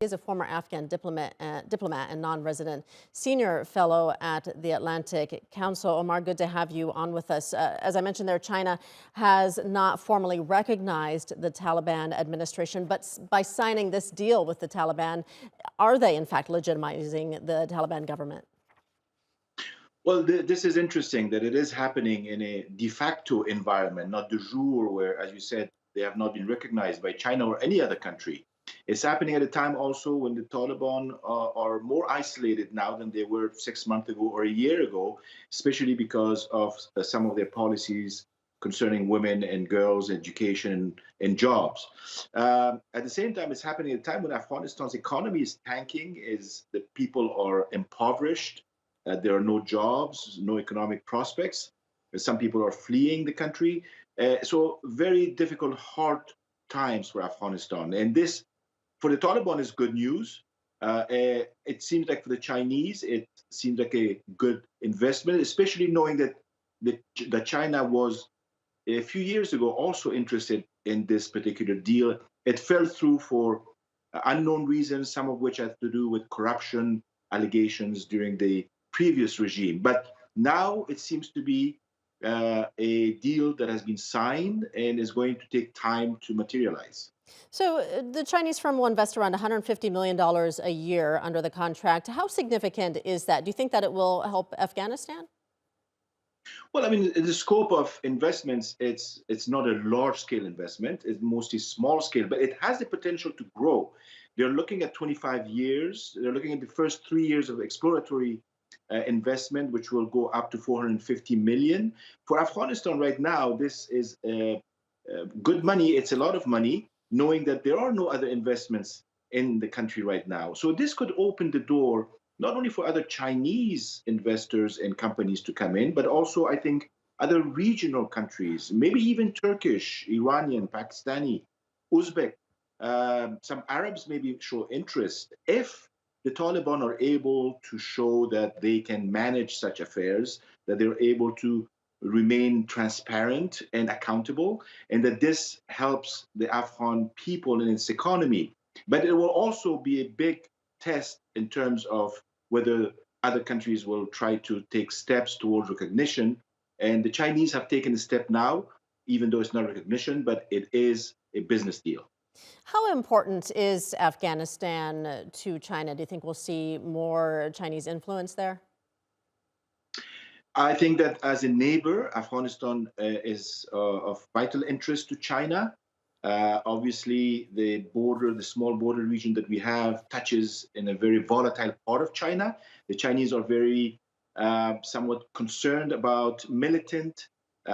is a former Afghan diplomat and non-resident senior fellow at the Atlantic Council. Omar, good to have you on with us. As I mentioned there, China has not formally recognized the Taliban administration, but by signing this deal with the Taliban, are they in fact legitimizing the Taliban government? Well, this is interesting that it is happening in a de facto environment, not de jure, where, as you said, they have not been recognized by China or any other country. It's happening at a time also when the Taliban are more isolated now than they were 6 months ago or a year ago, especially because of some of their policies concerning women and girls, education and jobs. At the same time, it's happening at a time when Afghanistan's economy is tanking, is the people are impoverished, there are no jobs, no economic prospects. Some people are fleeing the country. So very difficult, hard times for Afghanistan. And this, for the Taliban, is good news. It seems like for the Chinese, it seems like a good investment, especially knowing that China was a few years ago also interested in this particular deal. It fell through for unknown reasons, some of which had to do with corruption allegations during the previous regime. But now it seems to be a deal that has been signed and is going to take time to materialize. So the Chinese firm will invest around $150 million a year under the contract. How significant is that? Do you think that it will help Afghanistan? Well, I mean, the scope of investments, it's not a large scale investment. It's mostly small scale, but it has the potential to grow. They're looking at 25 years. They're looking at the first 3 years of exploratory investment, which will go up to 450 million. For Afghanistan right now, this is good money. It's a lot of money, knowing that there are no other investments in the country right now. So this could open the door not only for other Chinese investors and companies to come in, but also, I think, other regional countries, maybe even Turkish, Iranian, Pakistani, Uzbek, some Arabs maybe show interest if the Taliban are able to show that they can manage such affairs, that they're able to remain transparent and accountable, and that this helps the Afghan people and its economy. But it will also be a big test in terms of whether other countries will try to take steps towards recognition. And the Chinese have taken a step now, even though it's not recognition, but it is a business deal. How important is Afghanistan to China? Do you think we'll see more Chinese influence there? I think that as a neighbor, Afghanistan is of vital interest to China. Obviously, the border, the small border region that we have, touches in a very volatile part of China. The Chinese are very somewhat concerned about militant,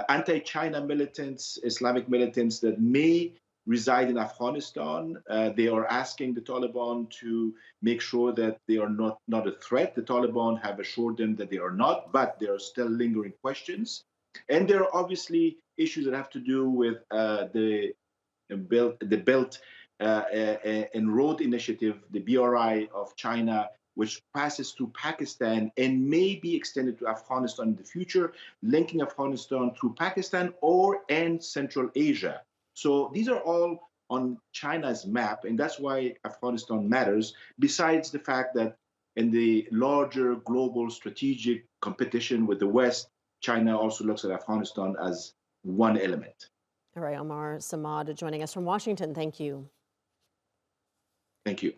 anti-China militants, Islamic militants that may reside in Afghanistan. They are asking the Taliban to make sure that they are not a threat. The Taliban have assured them that they are not, but there are still lingering questions. And there are obviously issues that have to do with the Belt and Road Initiative, the BRI of China, which passes through Pakistan and may be extended to Afghanistan in the future, linking Afghanistan through Pakistan and Central Asia. So these are all on China's map, and that's why Afghanistan matters, besides the fact that in the larger global strategic competition with the West, China also looks at Afghanistan as one element. All right, Omar Samad joining us from Washington. Thank you. Thank you.